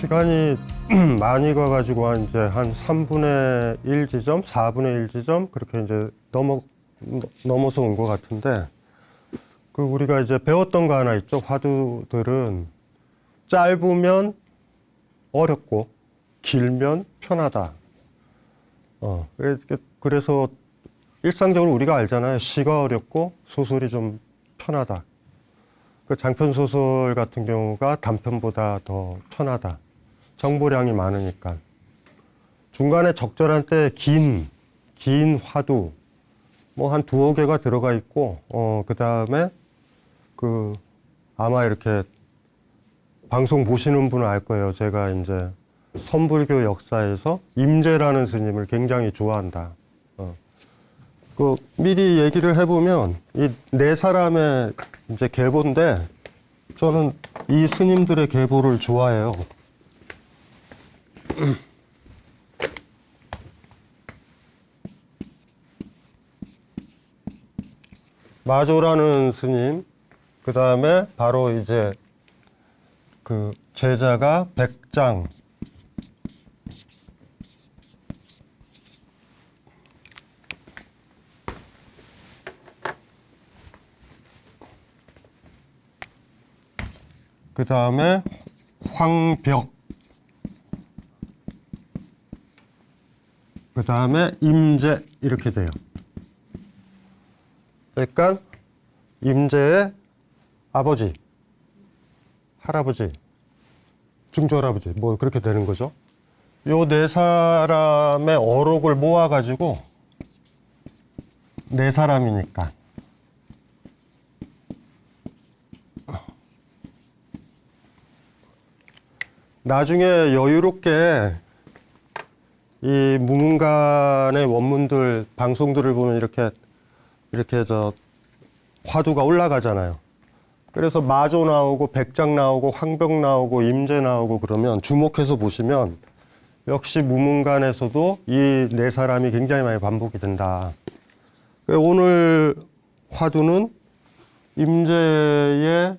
시간이 많이 가가지고 이제 한 3분의 1 지점, 4분의 1 지점 그렇게 이제 넘어서 온 것 같은데, 그 우리가 이제 배웠던 거 하나 있죠. 화두들은 짧으면 어렵고 길면 편하다. 그래서 일상적으로 우리가 알잖아요. 시가 어렵고 소설이 좀 편하다. 그 장편 소설 같은 경우가 단편보다 더 편하다. 정보량이 많으니까. 중간에 적절한 때 긴 화두, 뭐 한 2~5개가 들어가 있고, 그 다음에 아마 이렇게 방송 보시는 분은 알 거예요. 제가 이제 선불교 역사에서 임재라는 스님을 굉장히 좋아한다. 미리 얘기를 해보면, 이 4사람의 이제 계보인데, 저는 이 스님들의 계보를 좋아해요. 마조라는 스님, 그 다음에 바로 이제 그 제자가 백장, 그 다음에 황벽, 그 다음에 임재, 이렇게 돼요. 그러니까 임재의 아버지, 할아버지, 증조할아버지, 뭐 그렇게 되는 거죠. 요 4사람의 어록을 모아가지고 4사람이니까 나중에 여유롭게 이 무문간의 원문들, 방송들을 보면 이렇게 화두가 올라가잖아요. 그래서 마조 나오고 백장 나오고 황벽 나오고 임재 나오고 그러면 주목해서 보시면 역시 무문간에서도 이 4사람이 굉장히 많이 반복이 된다. 오늘 화두는 임재의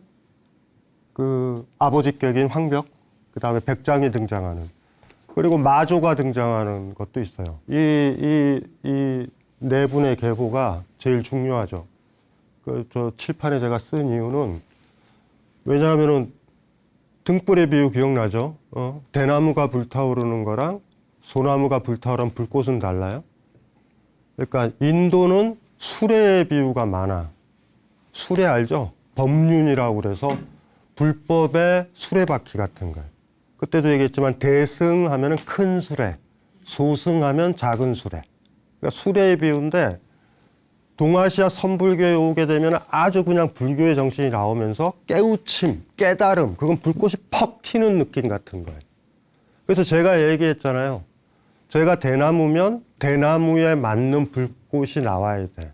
그 아버지격인 황벽, 그 다음에 백장이 등장하는, 그리고 마조가 등장하는 것도 있어요. 이 4분의 계보가 제일 중요하죠. 저 칠판에 제가 쓴 이유는, 왜냐하면은 등불의 비유 기억나죠? 대나무가 불타오르는 거랑 소나무가 불타오르는 불꽃은 달라요. 그러니까 인도는 수레의 비유가 많아. 수레 알죠? 법륜이라고 그래서 불법의 수레바퀴 같은 거예요. 그때도 얘기했지만 대승하면 큰 수레, 소승하면 작은 수레. 그러니까 수레의 비유인데, 동아시아 선불교에 오게 되면 아주 그냥 불교의 정신이 나오면서 깨우침, 깨달음, 그건 불꽃이 퍽 튀는 느낌 같은 거예요. 그래서 제가 얘기했잖아요. 제가 대나무면 대나무에 맞는 불꽃이 나와야 돼.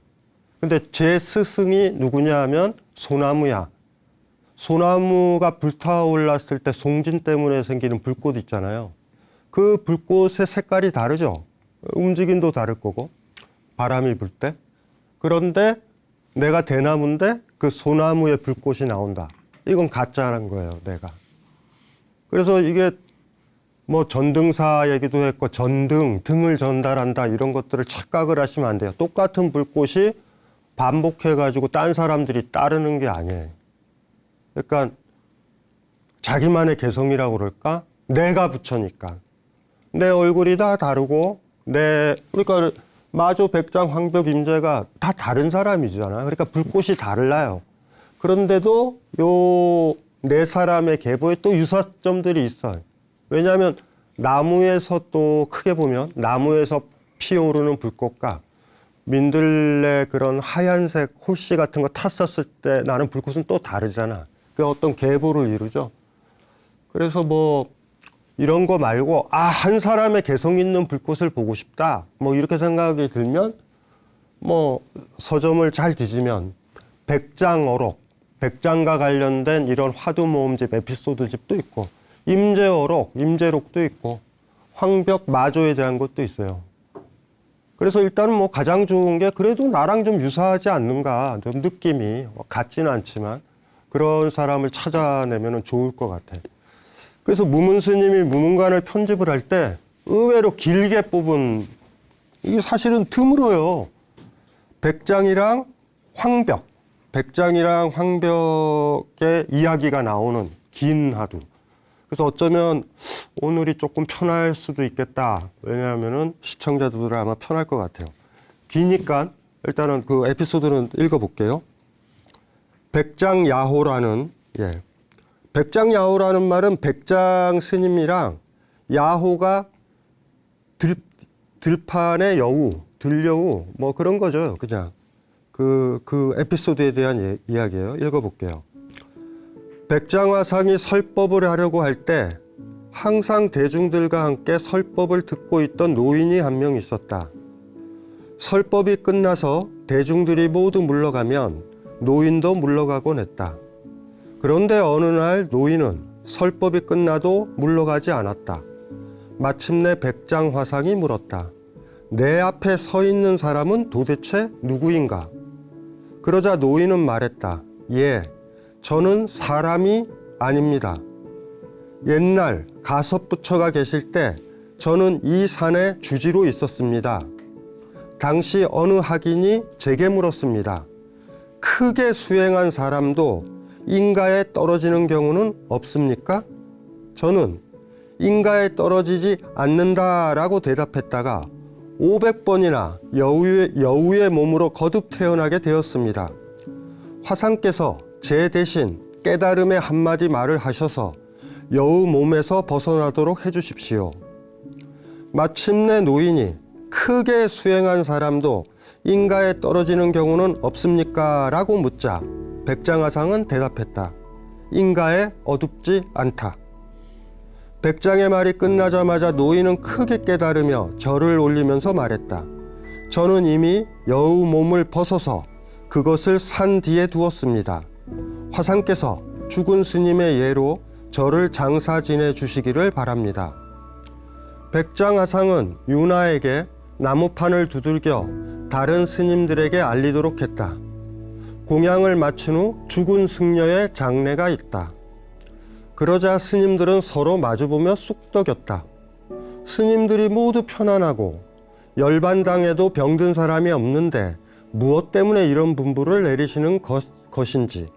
근데 제 스승이 누구냐 하면 소나무야. 소나무가 불타올랐을 때 송진 때문에 생기는 불꽃 있잖아요. 그 불꽃의 색깔이 다르죠. 움직임도 다를 거고, 바람이 불 때. 그런데 내가 대나무인데 그 소나무의 불꽃이 나온다. 이건 가짜라는 거예요, 내가. 그래서 이게 뭐 전등사 얘기도 했고, 등을 전달한다, 이런 것들을 착각을 하시면 안 돼요. 똑같은 불꽃이 반복해가지고 딴 사람들이 따르는 게 아니에요. 그러니까 자기만의 개성이라고 그럴까? 내가 부처니까. 내 얼굴이 다 다르고, 그러니까 마조, 백장, 황벽, 임재가 다 다른 사람이잖아. 그러니까 불꽃이 달라요. 그런데도 요 4사람의 계보에 또 유사점들이 있어요. 왜냐하면 나무에서 또 크게 보면 나무에서 피어오르는 불꽃과 민들레 그런 하얀색 홀씨 같은 거 탔었을 때 나는 불꽃은 또 다르잖아. 그 어떤 계보를 이루죠. 그래서 뭐 이런 거 말고 한 사람의 개성 있는 불꽃을 보고 싶다, 뭐 이렇게 생각이 들면 뭐 서점을 잘 뒤지면 백장어록, 백장과 관련된 이런 화두 모음집, 에피소드집도 있고, 임재어록, 임재록도 있고, 황벽, 마조에 대한 것도 있어요. 그래서 일단은 뭐 가장 좋은 게 그래도 나랑 좀 유사하지 않는가, 좀 느낌이 같지는 않지만 그런 사람을 찾아내면 좋을 것 같아요. 그래서 무문 스님이 무문관을 편집을 할 때 의외로 길게 뽑은, 이게 사실은 드물어요. 백장이랑 황벽, 백장이랑 황벽의 이야기가 나오는 긴 화두. 그래서 어쩌면 오늘이 조금 편할 수도 있겠다. 왜냐하면은 시청자들은 아마 편할 것 같아요. 기니까 일단은 그 에피소드는 읽어볼게요. 백장야호라는, 예. 백장야호라는 말은 백장 스님이랑 야호가 들판의 여우, 들여우, 뭐 그런 거죠. 그냥. 그 에피소드에 대한 이야기예요. 읽어볼게요. 백장화상이 설법을 하려고 할 때 항상 대중들과 함께 설법을 듣고 있던 노인이 한 명 있었다. 설법이 끝나서 대중들이 모두 물러가면 노인도 물러가곤 했다. 그런데 어느 날 노인은 설법이 끝나도 물러가지 않았다. 마침내 백장화상이 물었다. 내 앞에 서 있는 사람은 도대체 누구인가? 그러자 노인은 말했다. 예, 저는 사람이 아닙니다. 옛날 가섭부처가 계실 때 저는 이 산에 주지로 있었습니다. 당시 어느 학인이 제게 물었습니다. 크게 수행한 사람도 인가에 떨어지는 경우는 없습니까? 저는 인가에 떨어지지 않는다라고 대답했다가 500번이나 여우의 몸으로 거듭 태어나게 되었습니다. 화상께서 제 대신 깨달음의 한마디 말을 하셔서 여우 몸에서 벗어나도록 해주십시오. 마침내 노인이 크게 수행한 사람도 인가에 떨어지는 경우는 없습니까? 라고 묻자 백장화상은 대답했다. 인가에 어둡지 않다. 백장의 말이 끝나자마자 노인은 크게 깨달으며 절을 올리면서 말했다. 저는 이미 여우 몸을 벗어서 그것을 산 뒤에 두었습니다. 화상께서 죽은 스님의 예로 저를 장사 지내 주시기를 바랍니다. 백장화상은 유나에게 나무판을 두들겨 다른 스님들에게 알리도록 했다. 공양을 마친 후 죽은 승려의 장례가 있다. 그러자 스님들은 서로 마주보며 쑥덕였다. 스님들이 모두 편안하고 열반당에도 병든 사람이 없는데 무엇 때문에 이런 분부를 내리시는 것인지.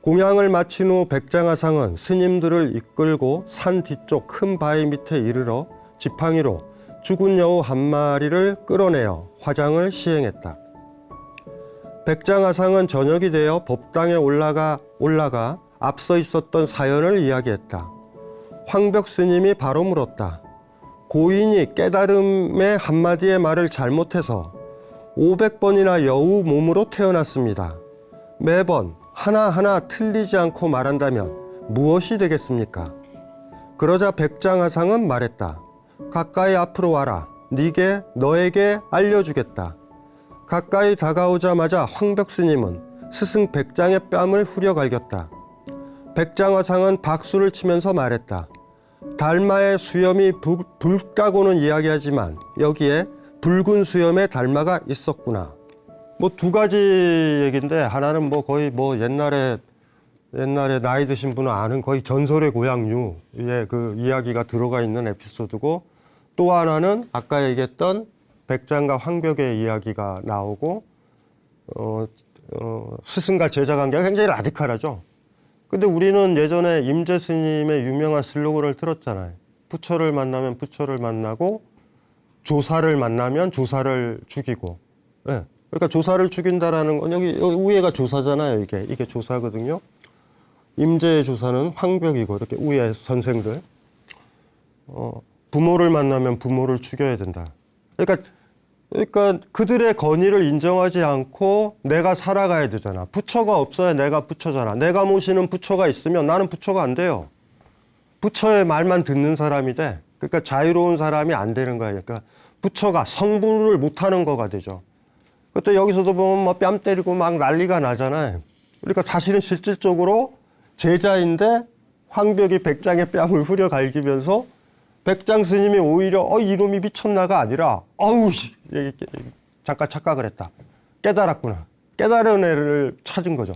공양을 마친 후 백장화상은 스님들을 이끌고 산 뒤쪽 큰 바위 밑에 이르러 지팡이로 죽은 여우 한 마리를 끌어내어 화장을 시행했다. 백장화상은 저녁이 되어 법당에 올라가 앞서 있었던 사연을 이야기했다. 황벽 스님이 바로 물었다. 고인이 깨달음의 한마디의 말을 잘못해서 500번이나 여우 몸으로 태어났습니다. 매번 하나하나 틀리지 않고 말한다면 무엇이 되겠습니까? 그러자 백장화상은 말했다. 가까이 앞으로 와라. 너에게 알려주겠다. 가까이 다가오자마자 황벽 스님은 스승 백장의 뺨을 후려갈겼다. 백장화상은 박수를 치면서 말했다. 달마의 수염이 붉다고는 이야기하지만 여기에 붉은 수염의 달마가 있었구나. 뭐 두 가지 얘기인데 하나는 뭐 거의 뭐 옛날에 나이 드신 분은 아는 거의 전설의 고향류의 그 이야기가 들어가 있는 에피소드고, 또 하나는 아까 얘기했던 백장과 황벽의 이야기가 나오고 스승과 제자 관계가 굉장히 라디칼하죠. 근데 우리는 예전에 임재 스님의 유명한 슬로건을 들었잖아요. 부처를 만나면 부처를 만나고 조사를 만나면 조사를 죽이고. 네. 그러니까 조사를 죽인다라는 건 여기 위에가 조사잖아요. 이게 조사거든요. 임재의 조사는 황벽이고, 이렇게 위에 선생들. 부모를 만나면 부모를 죽여야 된다. 그러니까 그들의 권위를 인정하지 않고 내가 살아가야 되잖아. 부처가 없어야 내가 부처잖아. 내가 모시는 부처가 있으면 나는 부처가 안 돼요. 부처의 말만 듣는 사람이 돼. 그러니까 자유로운 사람이 안 되는 거야. 그러니까 부처가 성불을 못하는 거가 되죠. 그때 여기서도 보면 뭐 뺨 때리고 막 난리가 나잖아요. 그러니까 사실은 실질적으로 제자인데 황벽이 백장의 뺨을 후려갈기면서 백장 스님이 오히려 이놈이 미쳤나가 아니라 잠깐 착각을 했다. 깨달았구나. 깨달은 애를 찾은 거죠.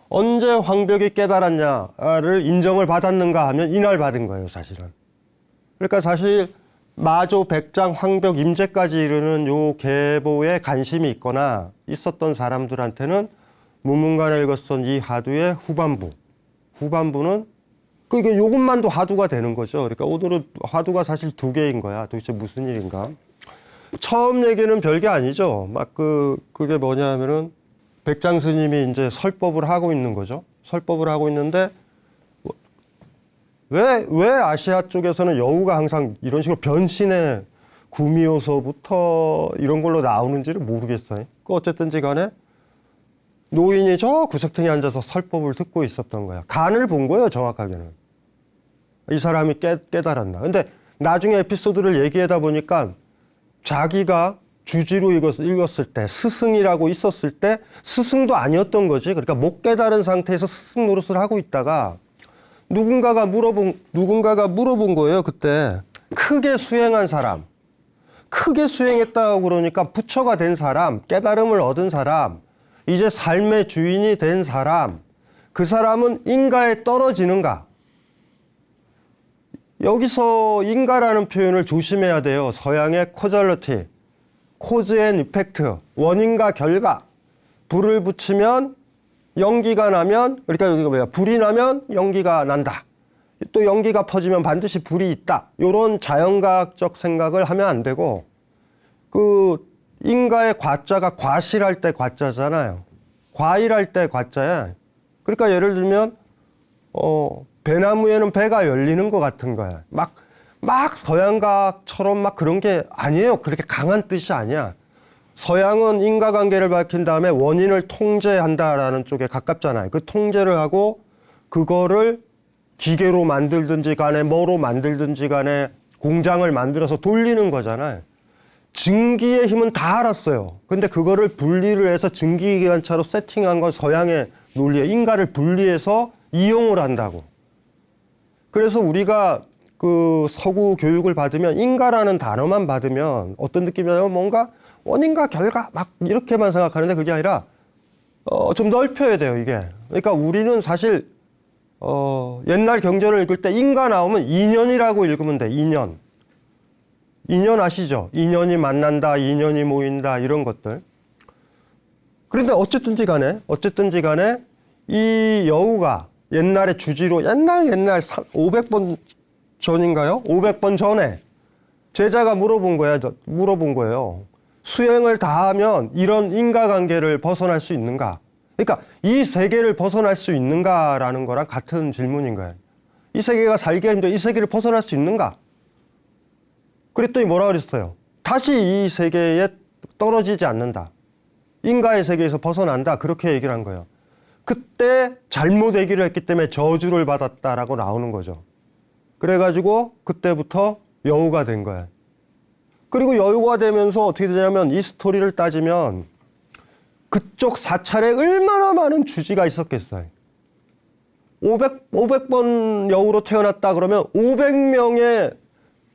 언제 황벽이 깨달았냐를 인정을 받았는가 하면 이날 받은 거예요, 사실은. 그러니까 사실 마조, 백장, 황벽, 임제까지 이르는 요 계보에 관심이 있거나 있었던 사람들한테는 무문관에 읽었던 이 하두의 후반부는 그게 요것만도 하두가 되는 거죠. 그러니까 오늘은 하두가 사실 두 개인 거야. 도대체 무슨 일인가? 처음 얘기는 별게 아니죠. 막 그게 뭐냐면은 백장 스님이 이제 설법을 하고 있는 거죠. 설법을 하고 있는데 왜 아시아 쪽에서는 여우가 항상 이런 식으로 변신의 구미호서부터 이런 걸로 나오는지를 모르겠어요. 어쨌든지 간에 노인이 저 구석탱이에 앉아서 설법을 듣고 있었던 거야. 간을 본 거예요, 정확하게는. 이 사람이 깨달았나. 근데 나중에 에피소드를 얘기하다 보니까 자기가 주지로 읽었을 때, 스승이라고 있었을 때 스승도 아니었던 거지. 그러니까 못 깨달은 상태에서 스승 노릇을 하고 있다가 누군가가 물어본 거예요, 그때. 크게 수행한 사람. 크게 수행했다고 그러니까 부처가 된 사람, 깨달음을 얻은 사람, 이제 삶의 주인이 된 사람, 그 사람은 인가에 떨어지는가? 여기서 인가라는 표현을 조심해야 돼요. 서양의 코절러티, 코즈 앤 이펙트, 원인과 결과. 불을 붙이면 연기가 나면, 그러니까 여기가 뭐야? 불이 나면 연기가 난다. 또 연기가 퍼지면 반드시 불이 있다. 이런 자연과학적 생각을 하면 안 되고, 인가의 과자가 과실할 때 과자잖아요. 과일할 때 과자야. 그러니까 예를 들면, 배나무에는 배가 열리는 것 같은 거야. 막 서양과학처럼 막 그런 게 아니에요. 그렇게 강한 뜻이 아니야. 서양은 인과관계를 밝힌 다음에 원인을 통제한다라는 쪽에 가깝잖아요. 그 통제를 하고 그거를 기계로 만들든지 간에 뭐로 만들든지 간에 공장을 만들어서 돌리는 거잖아요. 증기의 힘은 다 알았어요. 근데 그거를 분리를 해서 증기기관차로 세팅한 건 서양의 논리에 인과를 분리해서 이용을 한다고. 그래서 우리가 서구 교육을 받으면 인과라는 단어만 받으면 어떤 느낌이냐면 뭔가 원인과 결과 막 이렇게만 생각하는데 그게 아니라 좀 넓혀야 돼요, 이게. 그러니까 우리는 사실 옛날 경전을 읽을 때 인과 나오면 인연이라고 읽으면 돼. 인연 아시죠? 인연이 만난다, 인연이 모인다 이런 것들. 그런데 어쨌든지 간에 이 여우가 옛날에 주지로 옛날 500번 전인가요? 500번 전에 제자가 물어본 거예요. 수행을 다 하면 이런 인과관계를 벗어날 수 있는가? 그러니까 이 세계를 벗어날 수 있는가라는 거랑 같은 질문인 거예요. 이 세계가 살기가 힘들어. 이 세계를 벗어날 수 있는가? 그랬더니 뭐라 그랬어요? 다시 이 세계에 떨어지지 않는다. 인과의 세계에서 벗어난다. 그렇게 얘기를 한 거예요. 그때 잘못 얘기를 했기 때문에 저주를 받았다라고 나오는 거죠. 그래가지고 그때부터 여우가 된 거예요. 그리고 여우가 되면서 어떻게 되냐면 이 스토리를 따지면 그쪽 사찰에 얼마나 많은 주지가 있었겠어요. 500번 여우로 태어났다 그러면 500명의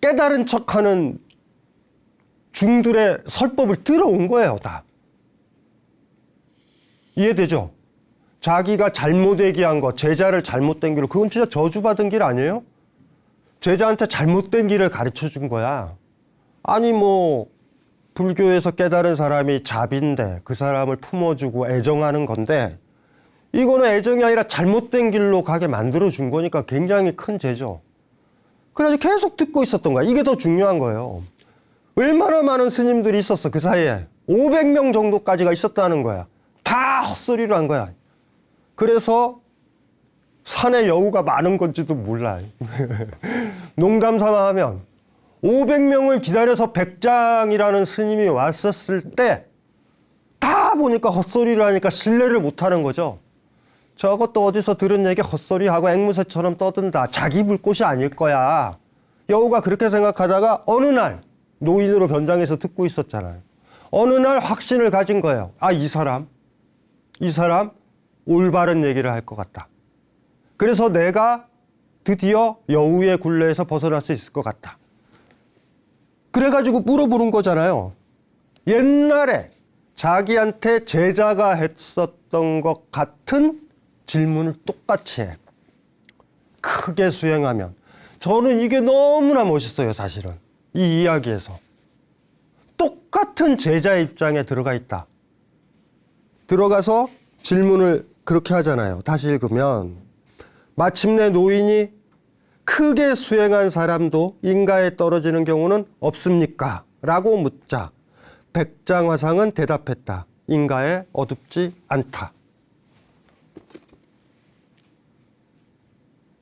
깨달은 척하는 중들의 설법을 들어온 거예요, 다. 이해되죠? 자기가 잘못 얘기한 거, 제자를 잘못된 길로, 그건 진짜 저주받은 길 아니에요? 제자한테 잘못된 길을 가르쳐 준 거야. 아니 불교에서 깨달은 사람이 자비인데 그 사람을 품어주고 애정하는 건데 이거는 애정이 아니라 잘못된 길로 가게 만들어 준 거니까 굉장히 큰 죄죠. 그래서 계속 듣고 있었던 거야. 이게 더 중요한 거예요. 얼마나 많은 스님들이 있었어, 그 사이에. 500명 정도까지가 있었다는 거야. 다 헛소리를 한 거야. 그래서 산에 여우가 많은 건지도 몰라. 농담 삼아 하면 500명을 기다려서 백장이라는 스님이 왔었을 때 다 보니까 헛소리를 하니까 신뢰를 못하는 거죠. 저것도 어디서 들은 얘기 헛소리하고 앵무새처럼 떠든다. 자기 불꽃이 아닐 거야. 여우가 그렇게 생각하다가 어느 날 노인으로 변장해서 듣고 있었잖아요. 어느 날 확신을 가진 거예요. 아, 이 사람 올바른 얘기를 할 것 같다. 그래서 내가 드디어 여우의 굴레에서 벗어날 수 있을 것 같다. 그래가지고 물어보는 거잖아요. 옛날에 자기한테 제자가 했었던 것 같은 질문을 똑같이 해. 크게 수행하면. 저는 이게 너무나 멋있어요, 사실은. 이 이야기에서. 똑같은 제자 입장에 들어가 있다. 들어가서 질문을 그렇게 하잖아요. 다시 읽으면 마침내 노인이 크게 수행한 사람도 인가에 떨어지는 경우는 없습니까? 라고 묻자 백장화상은 대답했다. 인가에 어둡지 않다.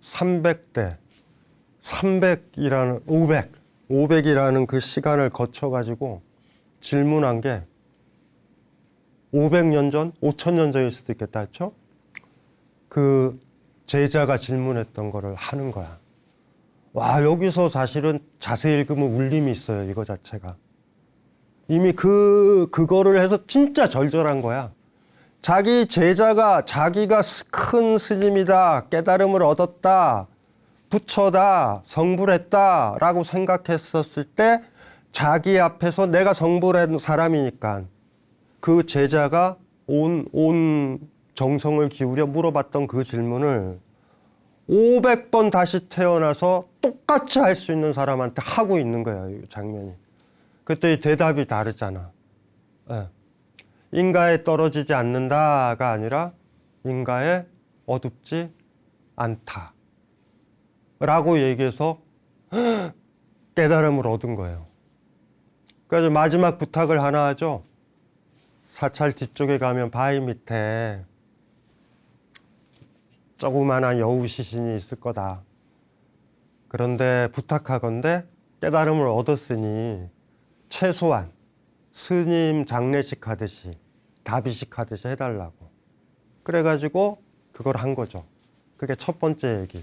300대, 500이라는 그 시간을 거쳐가지고 질문한 게 500년 전, 5000년 전일 수도 있겠다 했죠? 그 제자가 질문했던 거를 하는 거야. 와, 여기서 사실은 자세히 읽으면 울림이 있어요, 이거 자체가. 이미 그거를 해서 진짜 절절한 거야. 자기 제자가 자기가 큰 스님이다, 깨달음을 얻었다, 부처다, 성불했다 라고 생각했었을 때 자기 앞에서 내가 성불한 사람이니까 그 제자가 온 정성을 기울여 물어봤던 그 질문을 500번 다시 태어나서 똑같이 할 수 있는 사람한테 하고 있는 거야, 이 장면이. 그때 대답이 다르잖아. 네. 인가에 떨어지지 않는다가 아니라 인가에 어둡지 않다 라고 얘기해서 깨달음을 얻은 거예요. 그래서 마지막 부탁을 하나 하죠. 사찰 뒤쪽에 가면 바위 밑에 조그만한 여우 시신이 있을 거다. 그런데 부탁하건대 깨달음을 얻었으니 최소한 스님 장례식 하듯이 다비식 하듯이 해달라고. 그래가지고 그걸 한 거죠. 그게 첫 번째 얘기.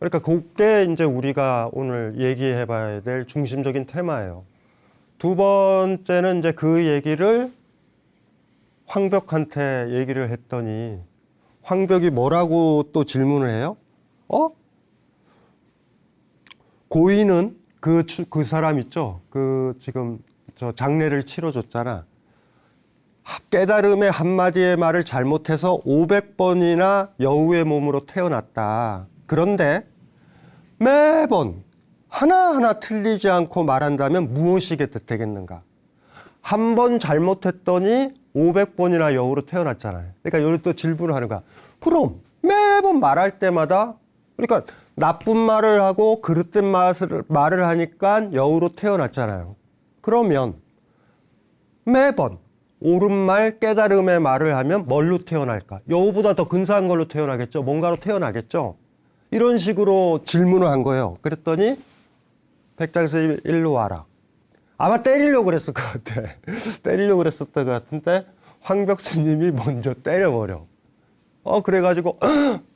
그러니까 그게 이제 우리가 오늘 얘기해 봐야 될 중심적인 테마예요. 두 번째는 이제 그 얘기를 황벽한테 얘기를 했더니 황벽이 뭐라고 또 질문을 해요? 고인은 그 사람 있죠? 지금 저 장례를 치러줬잖아. 깨달음의 한마디의 말을 잘못해서 500번이나 여우의 몸으로 태어났다. 그런데 매번 하나하나 틀리지 않고 말한다면 무엇이 되겠는가? 한 번 잘못했더니 500번이나 여우로 태어났잖아요. 그러니까 여기 또 질문을 하는 거야. 그럼 매번 말할 때마다, 그러니까 나쁜 말을 하고 그릇된 말을 하니까 여우로 태어났잖아요. 그러면 매번 옳은 말, 깨달음의 말을 하면 뭘로 태어날까? 여우보다 더 근사한 걸로 태어나겠죠. 뭔가로 태어나겠죠. 이런 식으로 질문을 한 거예요. 그랬더니 백장스님이 일로 와라. 아마 때리려고 그랬을 것 같아. 때리려고 그랬었던 것 같은데 황벽 스님이 먼저 때려버려. 그래가지고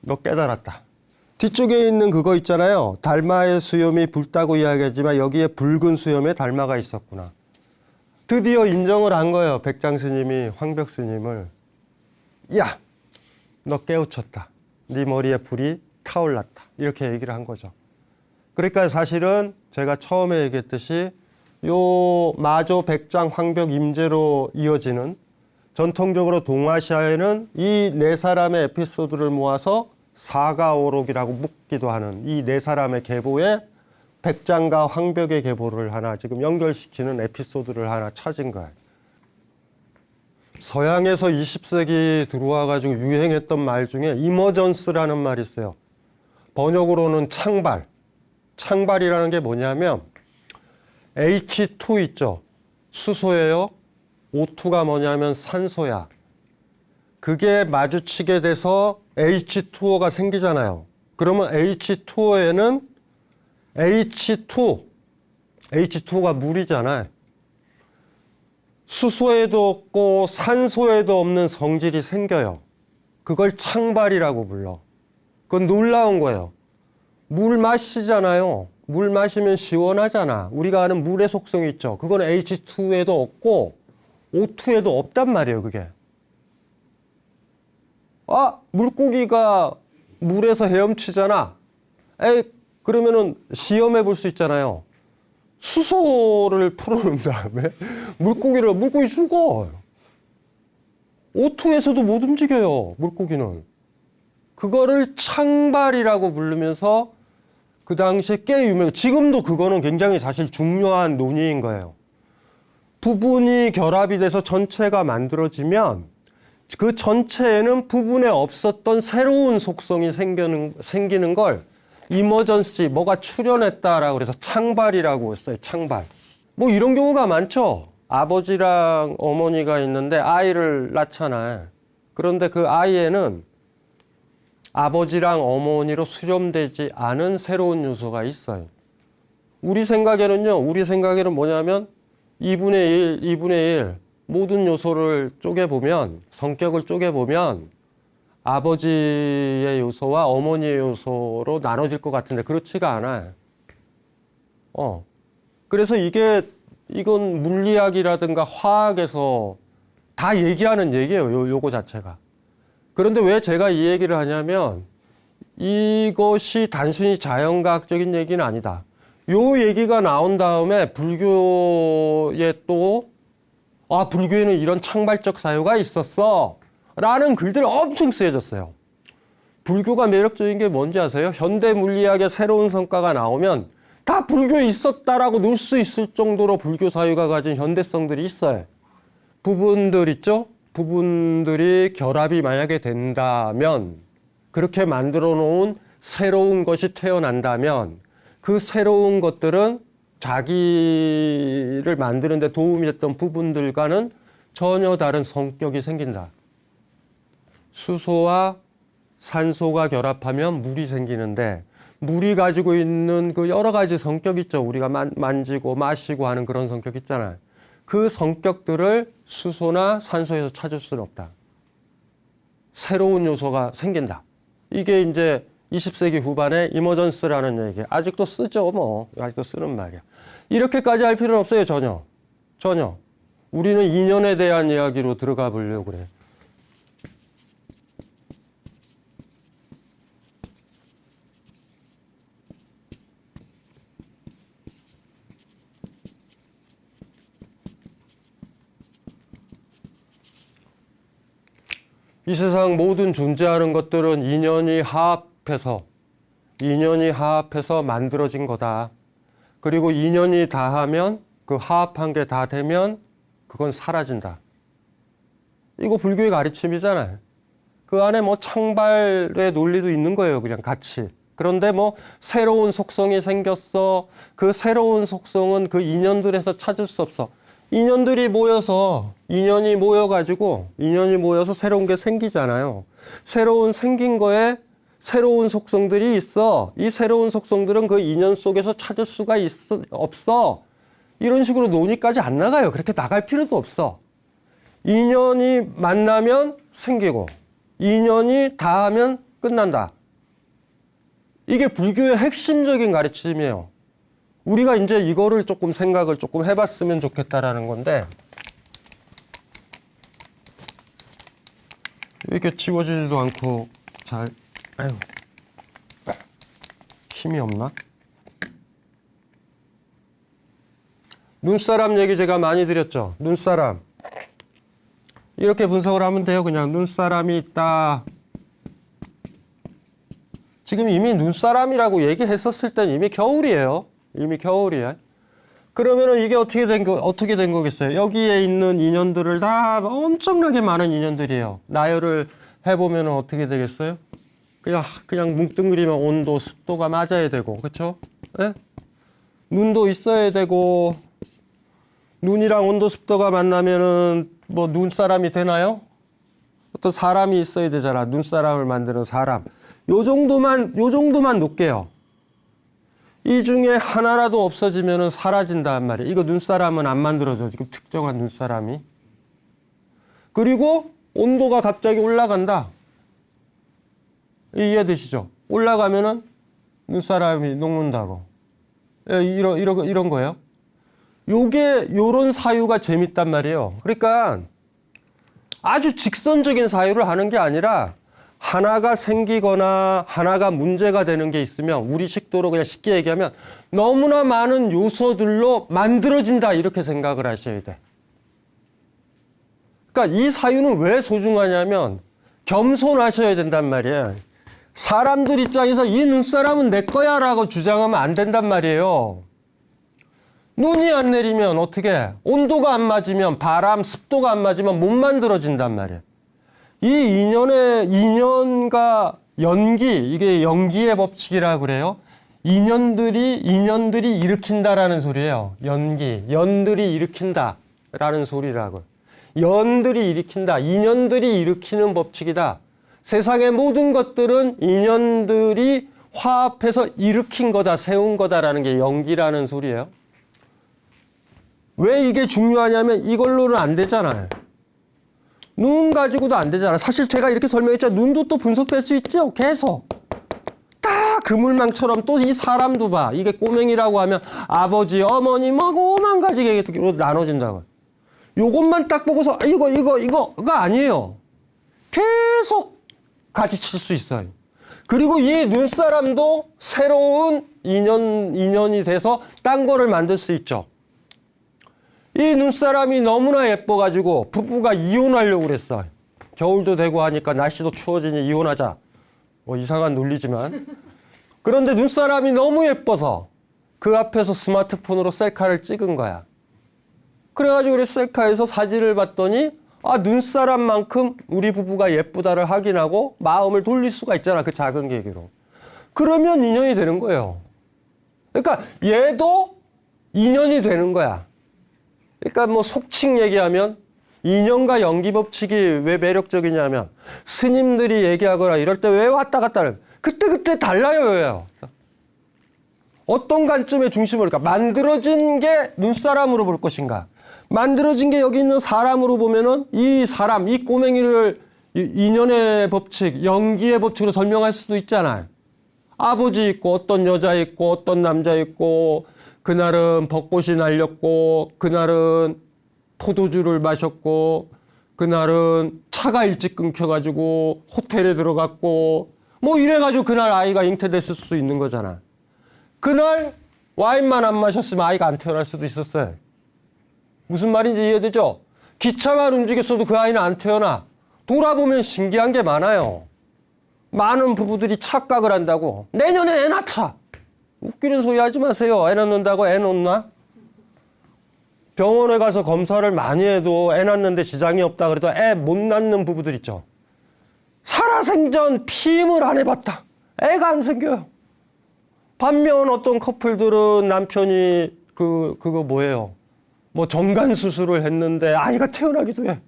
너 깨달았다. 뒤쪽에 있는 그거 있잖아요. 달마의 수염이 붉다고 이야기하지만 여기에 붉은 수염에 달마가 있었구나. 드디어 인정을 한 거예요. 백장 스님이 황벽 스님을. 야, 너 깨우쳤다. 네 머리에 불이 타올랐다. 이렇게 얘기를 한 거죠. 그러니까 사실은 제가 처음에 얘기했듯이 요 마조, 백장, 황벽, 임재로 이어지는, 전통적으로 동아시아에는 이 네 사람의 에피소드를 모아서 사가오록이라고 묻기도 하는 이 네 사람의 계보에 백장과 황벽의 계보를 하나 지금 연결시키는 에피소드를 하나 찾은 거예요. 서양에서 20세기 들어와가지고 유행했던 말 중에 이머전스라는 말이 있어요. 번역으로는 창발. 창발이라는 게 뭐냐면 H2 있죠. 수소예요. O2가 뭐냐면 산소야. 그게 마주치게 돼서 H2O가 생기잖아요. 그러면 H2O에는 H2O가 물이잖아요. 수소에도 없고 산소에도 없는 성질이 생겨요. 그걸 창발이라고 불러. 그건 놀라운 거예요. 물 마시잖아요. 물 마시면 시원하잖아. 우리가 아는 물의 속성이 있죠. 그건 H2에도 없고 O2에도 없단 말이에요, 그게. 물고기가 물에서 헤엄치잖아. 그러면은 시험해 볼 수 있잖아요. 수소를 풀어놓은 다음에 물고기 죽어. O2에서도 못 움직여요, 물고기는. 그거를 창발이라고 부르면서 그 당시에 꽤 유명해요. 지금도 그거는 굉장히 사실 중요한 논의인 거예요. 부분이 결합이 돼서 전체가 만들어지면 그 전체에는 부분에 없었던 새로운 속성이 생기는 걸 이머전시, 뭐가 출현했다라고 그래서 창발이라고 했어요. 창발. 뭐 이런 경우가 많죠. 아버지랑 어머니가 있는데 아이를 낳잖아요. 그런데 그 아이에는 아버지랑 어머니로 수렴되지 않은 새로운 요소가 있어요. 우리 생각에는 뭐냐면 2분의 1 모든 요소를 쪼개보면, 성격을 쪼개보면 아버지의 요소와 어머니의 요소로 나눠질 것 같은데 그렇지가 않아요. 그래서 이건 물리학이라든가 화학에서 다 얘기하는 얘기예요. 요거 자체가. 그런데 왜 제가 이 얘기를 하냐면 이것이 단순히 자연과학적인 얘기는 아니다. 요 얘기가 나온 다음에 불교에 또 불교에는 이런 창발적 사유가 있었어 라는 글들 엄청 쓰여졌어요. 불교가 매력적인 게 뭔지 아세요? 현대 물리학의 새로운 성과가 나오면 다 불교에 있었다라고 놓을 수 있을 정도로 불교 사유가 가진 현대성들이 있어요. 부분들 있죠? 부분들이 결합이 만약에 된다면, 그렇게 만들어 놓은 새로운 것이 태어난다면 그 새로운 것들은 자기를 만드는 데 도움이 됐던 부분들과는 전혀 다른 성격이 생긴다. 수소와 산소가 결합하면 물이 생기는데 물이 가지고 있는 그 여러 가지 성격 있죠. 우리가 만지고 마시고 하는 그런 성격 있잖아요. 그 성격들을 수소나 산소에서 찾을 수는 없다. 새로운 요소가 생긴다. 이게 이제 20세기 후반에 이머전스라는 얘기. 아직도 쓰죠, 뭐. 아직도 쓰는 말이야. 이렇게까지 할 필요는 없어요, 전혀. 우리는 인연에 대한 이야기로 들어가 보려고 그래요. 이 세상 모든 존재하는 것들은 인연이 화합해서 만들어진 거다. 그리고 인연이 다하면, 그 화합한 게 다 되면 그건 사라진다. 이거 불교의 가르침이잖아요. 그 안에 뭐 창발의 논리도 있는 거예요, 그냥 같이. 그런데 뭐 새로운 속성이 생겼어. 그 새로운 속성은 그 인연들에서 찾을 수 없어. 인연이 모여서 새로운 게 생기잖아요. 생긴 거에 새로운 속성들이 있어. 이 새로운 속성들은 그 인연 속에서 찾을 수가 없어. 이런 식으로 논의까지 안 나가요. 그렇게 나갈 필요도 없어. 인연이 만나면 생기고, 인연이 닿으면 끝난다. 이게 불교의 핵심적인 가르침이에요. 우리가 이제 이거를 생각을 조금 해봤으면 좋겠다라는 건데, 이렇게 지워지지도 않고 힘이 없나? 눈사람 얘기 제가 많이 드렸죠. 눈사람. 이렇게 분석을 하면 돼요. 그냥 눈사람이 있다. 지금 이미 눈사람이라고 얘기했었을 땐 이미 겨울이에요. 그러면은 이게 어떻게 된 거겠어요? 여기에 있는 인연들을 다 엄청나게 많은 인연들이에요. 나열을 해보면 어떻게 되겠어요? 그냥 뭉뚱그리면 온도, 습도가 맞아야 되고, 그쵸? 네? 눈도 있어야 되고, 눈이랑 온도, 습도가 만나면은 뭐 눈사람이 되나요? 어떤 사람이 있어야 되잖아. 눈사람을 만드는 사람. 요 정도만 놓을게요. 이 중에 하나라도 없어지면은 사라진단 말이에요. 이거 눈사람은 안 만들어져. 지금 특정한 눈사람이. 그리고 온도가 갑자기 올라간다. 이해되시죠? 올라가면은 눈사람이 녹는다고. 이런 거예요. 요런 사유가 재밌단 말이에요. 그러니까 아주 직선적인 사유를 하는 게 아니라 하나가 생기거나 하나가 문제가 되는 게 있으면 우리 식도로 그냥 쉽게 얘기하면 너무나 많은 요소들로 만들어진다 이렇게 생각을 하셔야 돼. 그러니까 이 사유는 왜 소중하냐면 겸손하셔야 된단 말이에요. 사람들 입장에서 이 눈사람은 내 거야 라고 주장하면 안 된단 말이에요. 눈이 안 내리면 어떻게 온도가 안 맞으면 바람, 습도가 안 맞으면 못 만들어진단 말이에요. 이 인연과 연기, 이게 연기의 법칙이라고 그래요. 인연들이 일으킨다라는 소리예요. 연들이 일으킨다라는 소리라고. 연들이 일으킨다. 인연들이 일으키는 법칙이다. 세상의 모든 것들은 인연들이 화합해서 일으킨 거다, 세운 거다라는 게 연기라는 소리예요. 왜 이게 중요하냐면 이걸로는 안 되잖아요. 눈 가지고도 안 되잖아. 사실 제가 이렇게 설명했잖아요. 눈도 또 분석될 수 있죠. 계속. 다 그물망처럼 또 이 사람도 봐. 이게 꼬맹이라고 하면 아버지, 어머니, 오만 가지 얘기로 나눠진다고. 요것만 딱 보고서 이거가 아니에요. 계속 가지칠 수 있어요. 그리고 이 눈사람도 새로운 인연이 돼서 딴 거를 만들 수 있죠. 이 눈사람이 너무나 예뻐가지고 부부가 이혼하려고 그랬어. 겨울도 되고 하니까 날씨도 추워지니 이혼하자. 뭐 이상한 논리지만. 그런데 눈사람이 너무 예뻐서 그 앞에서 스마트폰으로 셀카를 찍은 거야. 그래가지고 우리 셀카에서 사진을 봤더니 눈사람만큼 우리 부부가 예쁘다를 확인하고 마음을 돌릴 수가 있잖아. 그 작은 계기로. 그러면 인연이 되는 거예요. 그러니까 얘도 인연이 되는 거야. 그러니까 뭐 속칭 얘기하면 인연과 연기 법칙이 왜 매력적이냐면 스님들이 얘기하거나 이럴 때 왜 왔다 갔다 하는 그때 달라요. 어떤 관점의 중심을 그러니까 만들어진 게 눈사람으로 볼 것인가, 만들어진 게 여기 있는 사람으로 보면은 이 사람, 이 꼬맹이를 인연의 법칙, 연기의 법칙으로 설명할 수도 있잖아요. 아버지 있고 어떤 여자 있고 어떤 남자 있고 그날은 벚꽃이 날렸고 그날은 포도주를 마셨고 그날은 차가 일찍 끊겨가지고 호텔에 들어갔고 뭐 이래가지고 그날 아이가 잉태됐을 수도 있는 거잖아. 그날 와인만 안 마셨으면 아이가 안 태어날 수도 있었어요. 무슨 말인지 이해되죠? 기차만 움직였어도 그 아이는 안 태어나. 돌아보면 신기한 게 많아요. 많은 부부들이 착각을 한다고. 내년에 애 낳자. 웃기는 소리 하지 마세요. 애 낳는다고 애 놓나? 병원에 가서 검사를 많이 해도 애 낳는데 지장이 없다 그래도 애 못 낳는 부부들 있죠. 살아생전 피임을 안 해봤다. 애가 안 생겨요. 반면 어떤 커플들은 남편이 그거 뭐예요? 뭐 정관 수술을 했는데 아이가 태어나기도 해.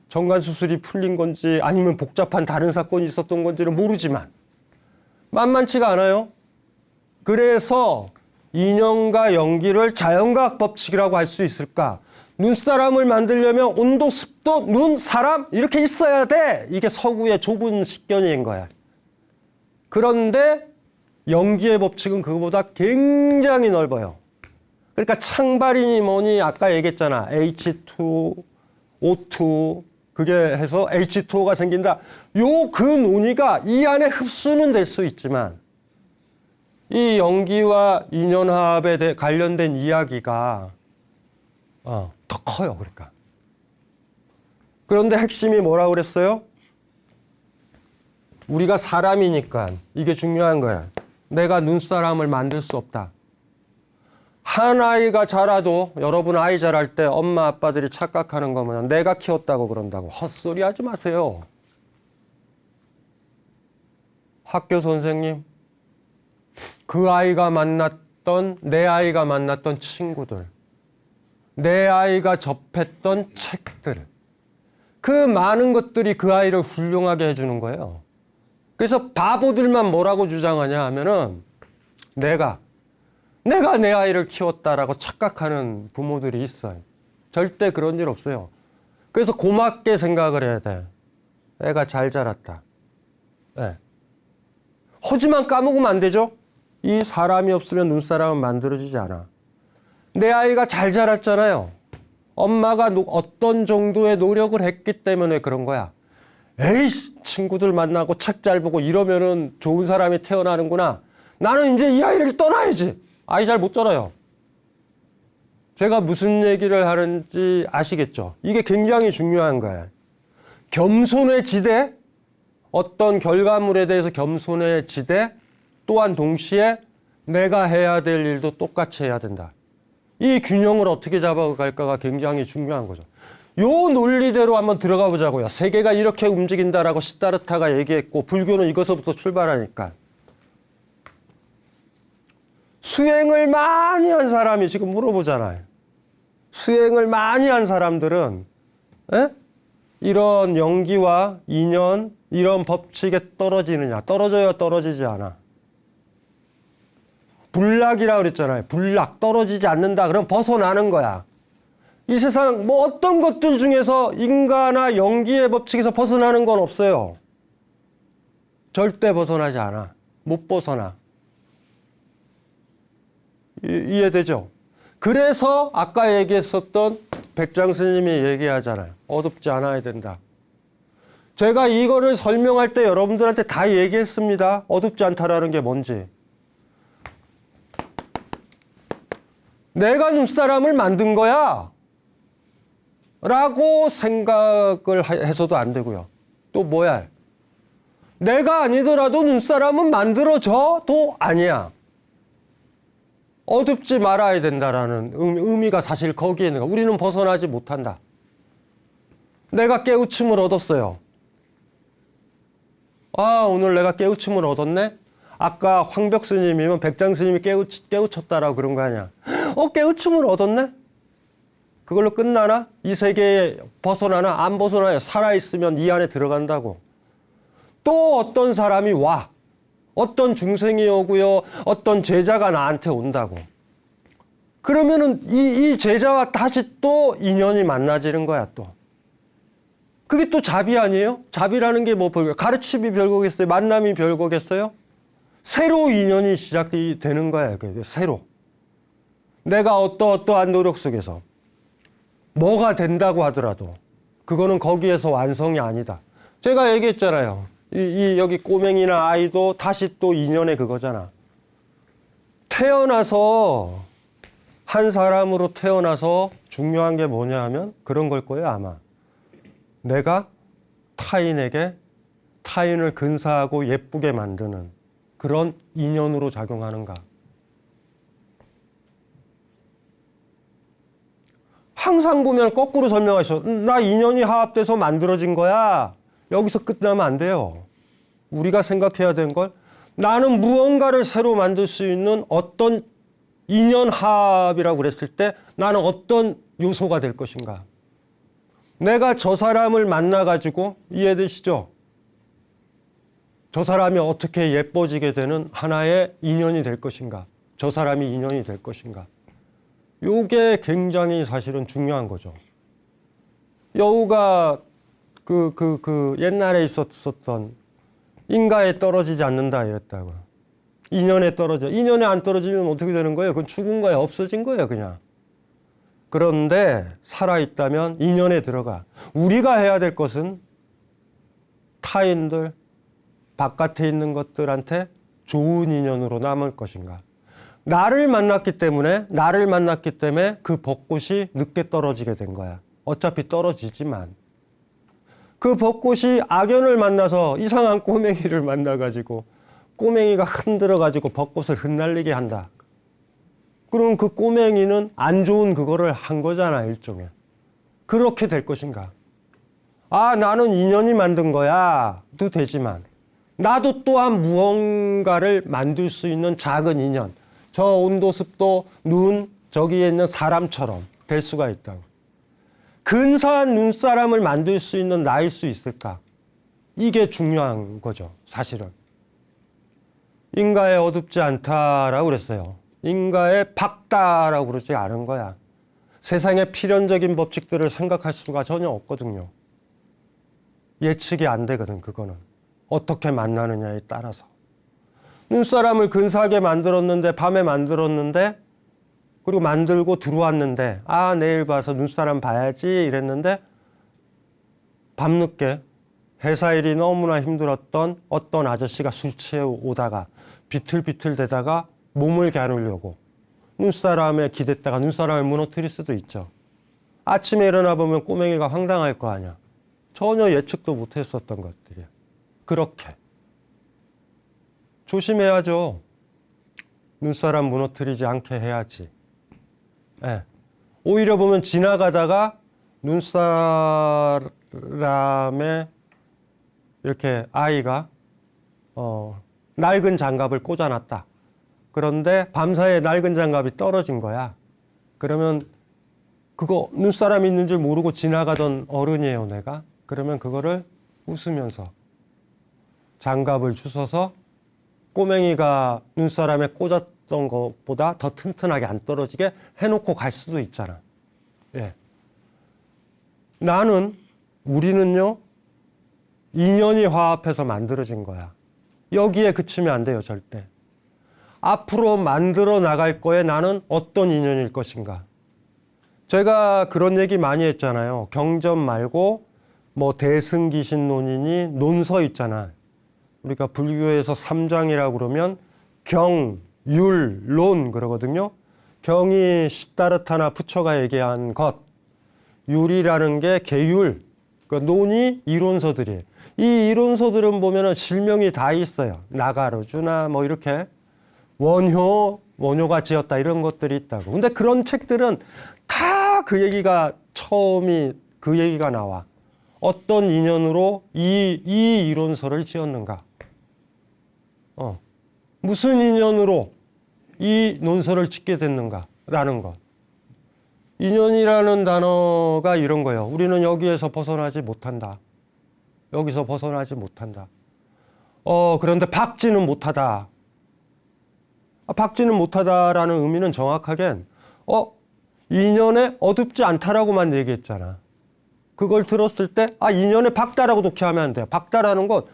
정관 수술이 풀린 건지 아니면 복잡한 다른 사건이 있었던 건지는 모르지만 만만치가 않아요. 그래서 인연과 연기를 자연과학 법칙이라고 할 수 있을까? 눈사람을 만들려면 온도, 습도, 눈, 사람 이렇게 있어야 돼. 이게 서구의 좁은 식견인 거야. 그런데 연기의 법칙은 그거보다 굉장히 넓어요. 그러니까 창발이니 뭐니 아까 얘기했잖아. H2, O2 그게 해서 H2O가 생긴다. 그 논의가 이 안에 흡수는 될 수 있지만 이 연기와 인연화합에 관련된 이야기가 더 커요. 그러니까. 그런데 핵심이 뭐라고 그랬어요? 우리가 사람이니까 이게 중요한 거야. 내가 눈사람을 만들 수 없다. 한 아이가 자라도 여러분 아이 자랄 때 엄마 아빠들이 착각하는 거면 내가 키웠다고 그런다고. 헛소리 하지 마세요. 학교 선생님, 그 아이가 만났던 내 아이가 만났던 친구들, 내 아이가 접했던 책들, 그 많은 것들이 그 아이를 훌륭하게 해주는 거예요. 그래서 바보들만 뭐라고 주장하냐 하면은 내가 내 아이를 키웠다라고 착각하는 부모들이 있어요. 절대 그런 일 없어요. 그래서 고맙게 생각을 해야 돼. 애가 잘 자랐다. 네. 하지만 까먹으면 안 되죠? 이 사람이 없으면 눈사람은 만들어지지 않아. 내 아이가 잘 자랐잖아요. 엄마가 어떤 정도의 노력을 했기 때문에 그런 거야. 에이, 친구들 만나고 책 잘 보고 이러면은 좋은 사람이 태어나는구나. 나는 이제 이 아이를 떠나야지. 아이 잘 못 자라요. 제가 무슨 얘기를 하는지 아시겠죠? 이게 굉장히 중요한 거예요. 겸손의 지대? 어떤 결과물에 대해서 겸손해지되 또한 동시에 내가 해야 될 일도 똑같이 해야 된다. 이 균형을 어떻게 잡아갈까가 굉장히 중요한 거죠. 요 논리대로 한번 들어가 보자고요. 세계가 이렇게 움직인다라고 시다르타가 얘기했고 불교는 이것부터 출발하니까. 수행을 많이 한 사람이 지금 물어보잖아요. 수행을 많이 한 사람들은 이런 연기와 인연, 이런 법칙에 떨어지느냐? 떨어져야 떨어지지 않아. 불락이라고 그랬잖아요. 불락, 떨어지지 않는다. 그럼 벗어나는 거야. 이 세상 뭐 어떤 것들 중에서 인과나 연기의 법칙에서 벗어나는 건 없어요. 절대 벗어나지 않아. 못 벗어나. 이해되죠? 그래서 아까 얘기했었던 백장 스님이 얘기하잖아요. 어둡지 않아야 된다. 제가 이거를 설명할 때 여러분들한테 다 얘기했습니다. 어둡지 않다라는 게 뭔지. 내가 눈사람을 만든 거야 라고 생각을 해서도 안 되고요. 또 뭐야? 내가 아니더라도 눈사람은 만들어져도 아니야. 어둡지 말아야 된다라는 의미가 사실 거기에 있는 거야. 우리는 벗어나지 못한다. 내가 깨우침을 얻었어요. 아, 오늘 내가 깨우침을 얻었네? 아까 황벽 스님이면 백장 스님이 깨우쳤다라고 그런 거 아니야. 깨우침을 얻었네? 그걸로 끝나나? 이 세계에 벗어나나? 안 벗어나요. 살아있으면 이 안에 들어간다고. 또 어떤 사람이 와. 어떤 중생이 오고요. 어떤 제자가 나한테 온다고. 그러면은 이 제자와 다시 또 인연이 만나지는 거야, 또. 그게 또 자비 아니에요? 자비라는 게 뭐 가르침이 별거겠어요? 만남이 별거겠어요? 새로 인연이 시작이 되는 거야, 새로. 내가 어떠한 노력 속에서 뭐가 된다고 하더라도 그거는 거기에서 완성이 아니다. 제가 얘기했잖아요. 여기 꼬맹이나 아이도 다시 또 인연의 그거잖아. 태어나서 한 사람으로 태어나서 중요한 게 뭐냐 하면 그런 걸 거예요, 아마. 내가 타인에게 타인을 근사하고 예쁘게 만드는 그런 인연으로 작용하는가. 항상 보면 거꾸로 설명하셔. 나 인연이 화합돼서 만들어진 거야. 여기서 끝나면 안 돼요. 우리가 생각해야 되는 걸 나는 무언가를 새로 만들 수 있는 어떤 인연 화합이라고 그랬을 때 나는 어떤 요소가 될 것인가. 내가 저 사람을 만나가지고 이해되시죠? 저 사람이 어떻게 예뻐지게 되는 하나의 인연이 될 것인가. 저 사람이 인연이 될 것인가. 요게 굉장히 사실은 중요한 거죠. 여우가 옛날에 있었던 인가에 떨어지지 않는다 이랬다고. 인연에 떨어져. 인연에 안 떨어지면 어떻게 되는 거예요? 그건 죽은 거예요. 없어진 거예요, 그냥. 그런데 살아있다면 인연에 들어가. 우리가 해야 될 것은 타인들, 바깥에 있는 것들한테 좋은 인연으로 남을 것인가. 나를 만났기 때문에 그 벚꽃이 늦게 떨어지게 된 거야. 어차피 떨어지지만. 그 벚꽃이 악연을 만나서 이상한 꼬맹이를 만나가지고 꼬맹이가 흔들어가지고 벚꽃을 흩날리게 한다. 그럼 그 꼬맹이는 안 좋은 그거를 한 거잖아, 일종의. 그렇게 될 것인가. 아, 나는 인연이 만든 거야. 도 되지만 나도 또한 무언가를 만들 수 있는 작은 인연. 저 온도, 습도, 눈, 저기에 있는 사람처럼 될 수가 있다고. 근사한 눈사람을 만들 수 있는 나일 수 있을까? 이게 중요한 거죠, 사실은. 인가에 어둡지 않다라고 그랬어요. 인가에 밝다라고 그러지 않은 거야. 세상의 필연적인 법칙들을 생각할 수가 전혀 없거든요. 예측이 안 되거든, 그거는. 어떻게 만나느냐에 따라서. 눈사람을 근사하게 만들었는데, 밤에 만들었는데, 그리고 만들고 들어왔는데, 아, 내일 봐서 눈사람 봐야지 이랬는데, 밤늦게 회사일이 너무나 힘들었던 어떤 아저씨가 술 취해 오다가 비틀비틀 대다가 몸을 겨누려고 눈사람에 기댔다가 눈사람을 무너뜨릴 수도 있죠. 아침에 일어나 보면 꼬맹이가 황당할 거 아니야. 전혀 예측도 못했었던 것들이야. 그렇게. 조심해야죠. 눈사람 무너뜨리지 않게 해야지. 예. 오히려 보면 지나가다가 눈사람에 이렇게 아이가 낡은 장갑을 꽂아놨다. 그런데 밤사이에 낡은 장갑이 떨어진 거야. 그러면 그거 눈사람이 있는 줄 모르고 지나가던 어른이에요, 내가. 그러면 그거를 웃으면서 장갑을 주워서 꼬맹이가 눈사람에 꽂았던 것보다 더 튼튼하게 안 떨어지게 해놓고 갈 수도 있잖아. 예. 우리는요, 인연이 화합해서 만들어진 거야. 여기에 그치면 안 돼요, 절대. 앞으로 만들어 나갈 거에 나는 어떤 인연일 것인가. 제가 그런 얘기 많이 했잖아요. 경전 말고 뭐 대승기신론이니 논서 있잖아. 우리가 불교에서 3장이라고 그러면 경, 율, 론 그러거든요. 경이 시다르타나 부처가 얘기한 것, 율이라는 게 계율, 그러니까 논이 이론서들이에요. 이 이론서들은 보면은 실명이 다 있어요. 나가르주나 뭐 이렇게 원효가 지었다 이런 것들이 있다고. 근데 그런 책들은 다 그 얘기가 그 얘기가 나와. 어떤 인연으로 이 이론서를 지었는가? 무슨 인연으로 이 논서를 짓게 됐는가라는 것. 인연이라는 단어가 이런 거예요. 우리는 여기에서 벗어나지 못한다. 여기서 벗어나지 못한다. 그런데 박지는 못하다. 박지는 못하다라는 의미는 정확하겐 인연에 어둡지 않다라고만 얘기했잖아. 그걸 들었을 때 인연에 박다라고 독해하면 안 돼요. 박다라는 것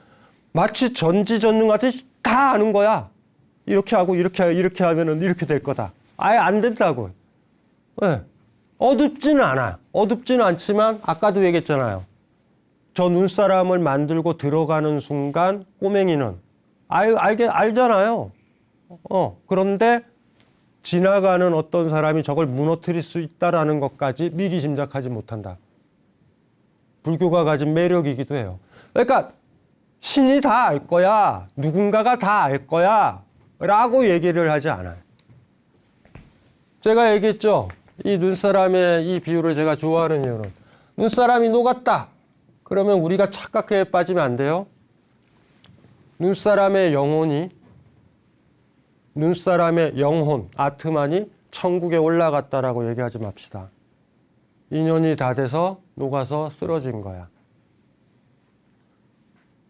마치 전지전능하듯이 다 아는 거야. 이렇게 하고 이렇게 하면은 이렇게 될 거다. 아예 안 된다고. 네. 어둡지는 않아. 어둡지는 않지만 아까도 얘기했잖아요. 저 눈사람을 만들고 들어가는 순간 꼬맹이는 알잖아요. 그런데 지나가는 어떤 사람이 저걸 무너뜨릴 수 있다라는 것까지 미리 짐작하지 못한다. 불교가 가진 매력이기도 해요. 그러니까 신이 다 알 거야. 누군가가 다 알 거야. 라고 얘기를 하지 않아요. 제가 얘기했죠. 이 눈사람의 이 비유를 제가 좋아하는 이유는 눈사람이 녹았다. 그러면 우리가 착각에 빠지면 안 돼요. 눈사람의 영혼, 아트만이 천국에 올라갔다라고 얘기하지 맙시다. 인연이 다 돼서 녹아서 쓰러진 거야.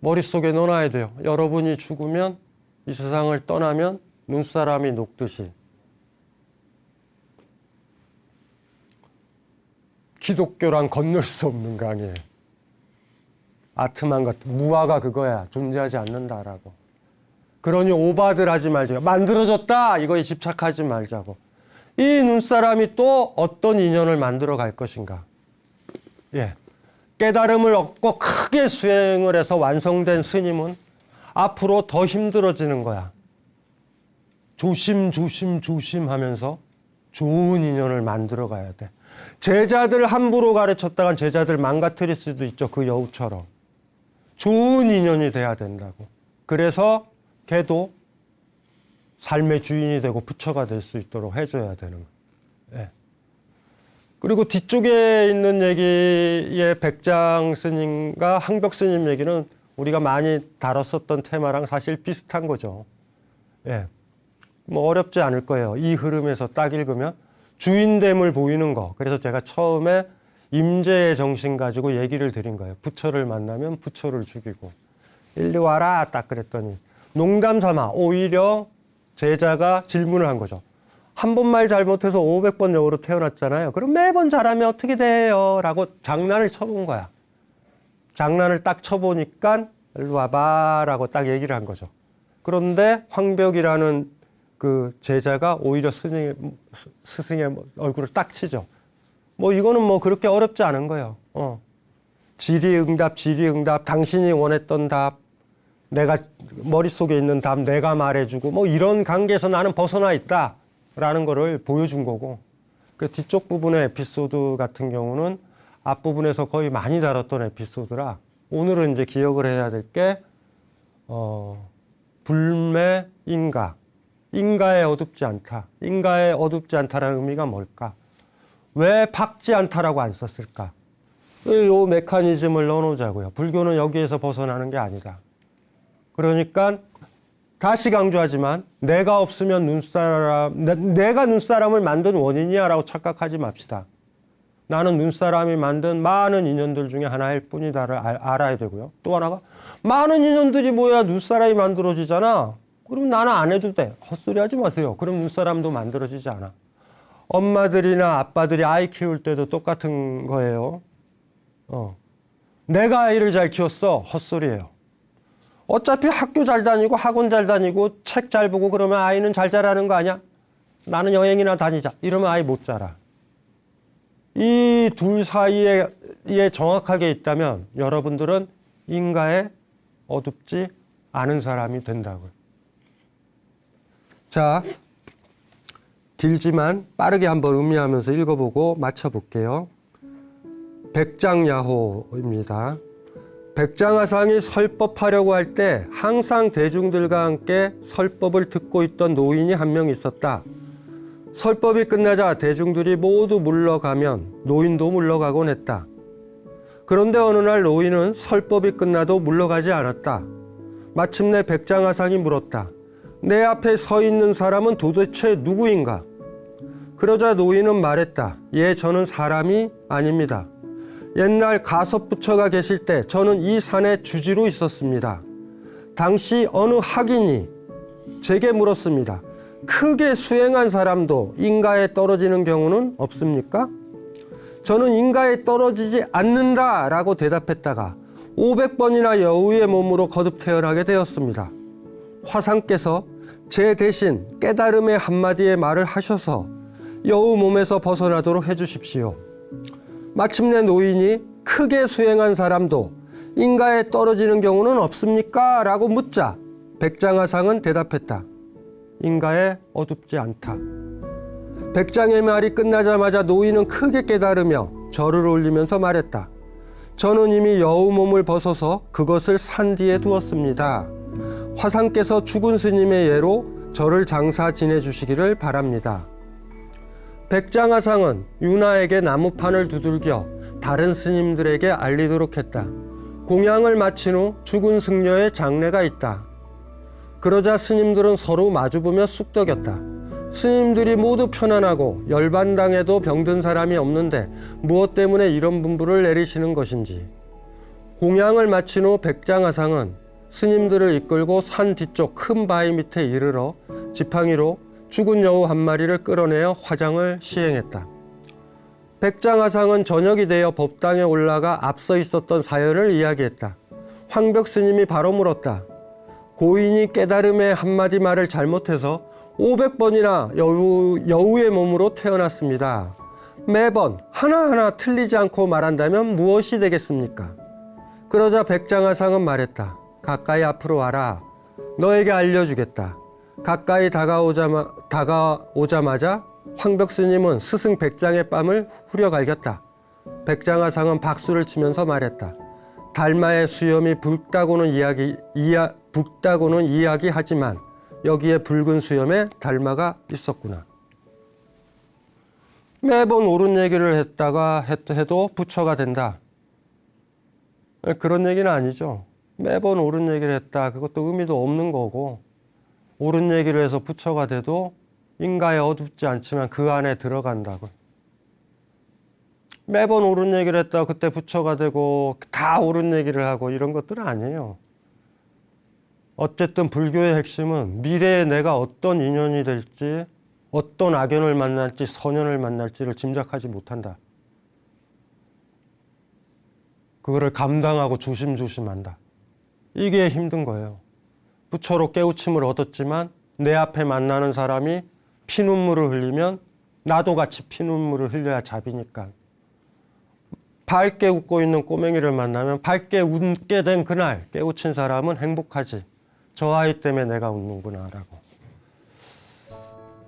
머릿속에 넣어놔야 돼요. 여러분이 죽으면 이 세상을 떠나면 눈사람이 녹듯이 기독교랑 건널 수 없는 강이에요. 아트만 같은 무아가 그거야. 존재하지 않는다라고. 그러니 오바들 하지 말자고. 만들어졌다 이거에 집착하지 말자고. 이 눈사람이 또 어떤 인연을 만들어 갈 것인가. 예. 깨달음을 얻고 크게 수행을 해서 완성된 스님은 앞으로 더 힘들어지는 거야. 조심 하면서 좋은 인연을 만들어 가야 돼. 제자들 함부로 가르쳤다간 제자들 망가뜨릴 수도 있죠. 그 여우처럼. 좋은 인연이 돼야 된다고. 그래서 걔도 삶의 주인이 되고 부처가 될 수 있도록 해줘야 되는 거예요. 예. 그리고 뒤쪽에 있는 얘기의 백장 스님과 항벽 스님 얘기는 우리가 많이 다뤘었던 테마랑 사실 비슷한 거죠. 예. 뭐 어렵지 않을 거예요. 이 흐름에서 딱 읽으면 주인됨을 보이는 거. 그래서 제가 처음에 임재의 정신 가지고 얘기를 드린 거예요. 부처를 만나면 부처를 죽이고 일리 와라 딱 그랬더니 농담 삼아 오히려 제자가 질문을 한 거죠. 한 번 말 잘못해서 500번 영으로 태어났잖아요. 그럼 매번 잘하면 어떻게 돼요? 라고 장난을 쳐본 거야. 장난을 딱 쳐보니까 일로 와봐 라고 딱 얘기를 한 거죠. 그런데 황벽이라는 그 제자가 오히려 스승의 얼굴을 딱 치죠. 뭐 이거는 뭐 그렇게 어렵지 않은 거예요. 질의응답, 당신이 원했던 답, 내가 머릿속에 있는 답 내가 말해주고 뭐 이런 관계에서 나는 벗어나 있다 라는 거를 보여준 거고, 그 뒤쪽 부분의 에피소드 같은 경우는 앞부분에서 거의 많이 다뤘던 에피소드라 오늘은 이제 기억을 해야 될 게 불매 인가. 인가에 어둡지 않다. 인가에 어둡지 않다라는 의미가 뭘까? 왜 박지 않다라고 안 썼을까? 이 메커니즘을 넣어놓자고요. 불교는 여기에서 벗어나는 게 아니다. 그러니까 다시 강조하지만 내가 없으면 내가 눈사람을 만든 원인이야라고 착각하지 맙시다. 나는 눈사람이 만든 많은 인연들 중에 하나일 뿐이다를 알아야 되고요. 또 하나가 많은 인연들이 뭐야 눈사람이 만들어지잖아. 그럼 나는 안 해도 돼. 헛소리 하지 마세요. 그럼 눈사람도 만들어지지 않아. 엄마들이나 아빠들이 아이 키울 때도 똑같은 거예요. 내가 아이를 잘 키웠어. 헛소리예요. 어차피 학교 잘 다니고 학원 잘 다니고 책 잘 보고 그러면 아이는 잘 자라는 거 아니야? 나는 여행이나 다니자. 이러면 아이 못 자라. 이 둘 사이에 정확하게 있다면 여러분들은 인가에 어둡지 않은 사람이 된다고요. 자, 길지만 빠르게 한번 음미하면서 읽어보고 맞춰볼게요. 백장야호입니다. 백장하상이 설법하려고 할 때 항상 대중들과 함께 설법을 듣고 있던 노인이 한 명 있었다. 설법이 끝나자 대중들이 모두 물러가면 노인도 물러가곤 했다. 그런데 어느 날 노인은 설법이 끝나도 물러가지 않았다. 마침내 백장하상이 물었다. 내 앞에 서 있는 사람은 도대체 누구인가? 그러자 노인은 말했다. 예, 저는 사람이 아닙니다. 옛날 가섭부처가 계실 때 저는 이 산의 주지로 있었습니다. 당시 어느 학인이 제게 물었습니다. 크게 수행한 사람도 인가에 떨어지는 경우는 없습니까? 저는 인가에 떨어지지 않는다라고 대답했다가 500번이나 여우의 몸으로 거듭 태어나게 되었습니다. 화상께서 제 대신 깨달음의 한마디의 말을 하셔서 여우 몸에서 벗어나도록 해주십시오. 마침내 노인이 크게 수행한 사람도 인가에 떨어지는 경우는 없습니까? 라고 묻자 백장하상은 대답했다. 인가에 어둡지 않다. 백장의 말이 끝나자마자 노인은 크게 깨달으며 절을 올리면서 말했다. 저는 이미 여우 몸을 벗어서 그것을 산 뒤에 두었습니다. 화상께서 죽은 스님의 예로 저를 장사 지내주시기를 바랍니다. 백장하상은 유나에게 나무판을 두들겨 다른 스님들에게 알리도록 했다. 공양을 마친 후 죽은 승려의 장례가 있다. 그러자 스님들은 서로 마주보며 쑥덕였다. 스님들이 모두 편안하고 열반당에도 병든 사람이 없는데 무엇 때문에 이런 분부를 내리시는 것인지. 공양을 마친 후 백장하상은 스님들을 이끌고 산 뒤쪽 큰 바위 밑에 이르러 지팡이로 죽은 여우 한 마리를 끌어내어 화장을 시행했다. 백장하상은 저녁이 되어 법당에 올라가 앞서 있었던 사연을 이야기했다. 황벽 스님이 바로 물었다. 고인이 깨달음의 한마디 말을 잘못해서 500번이나 여우의 몸으로 태어났습니다. 매번 하나하나 틀리지 않고 말한다면 무엇이 되겠습니까? 그러자 백장하상은 말했다. 가까이 앞으로 와라. 너에게 알려주겠다. 가까이 다가오자마자 황벽 스님은 스승 백장의 뺨을 후려갈겼다. 백장하상은 박수를 치면서 말했다. 달마의 수염이 붉다고는 이야기하지만 여기에 붉은 수염에 달마가 있었구나. 매번 옳은 얘기를 했다가 해도 부처가 된다. 그런 얘기는 아니죠. 매번 옳은 얘기를 했다. 그것도 의미도 없는 거고, 옳은 얘기를 해서 부처가 돼도 인가에 어둡지 않지만 그 안에 들어간다고. 매번 옳은 얘기를 했다 그때 부처가 되고 다 옳은 얘기를 하고 이런 것들은 아니에요. 어쨌든 불교의 핵심은 미래에 내가 어떤 인연이 될지, 어떤 악연을 만날지 선연을 만날지를 짐작하지 못한다. 그거를 감당하고 조심조심한다. 이게 힘든 거예요. 부처로 깨우침을 얻었지만 내 앞에 만나는 사람이 피눈물을 흘리면 나도 같이 피눈물을 흘려야 잡이니까. 밝게 웃고 있는 꼬맹이를 만나면 밝게 웃게 된 그날 깨우친 사람은 행복하지. 저 아이 때문에 내가 웃는구나 라고.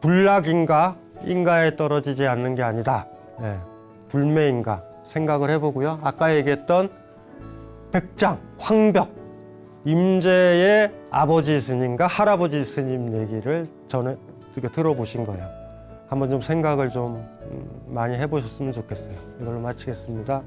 불락인가 인가에 떨어지지 않는 게 아니다. 불매인가 생각을 해보고요. 아까 얘기했던 백장, 황벽 임재의 아버지 스님과 할아버지 스님 얘기를 저는 들어보신 거예요. 한번 좀 생각을 좀 많이 해보셨으면 좋겠어요. 이걸로 마치겠습니다.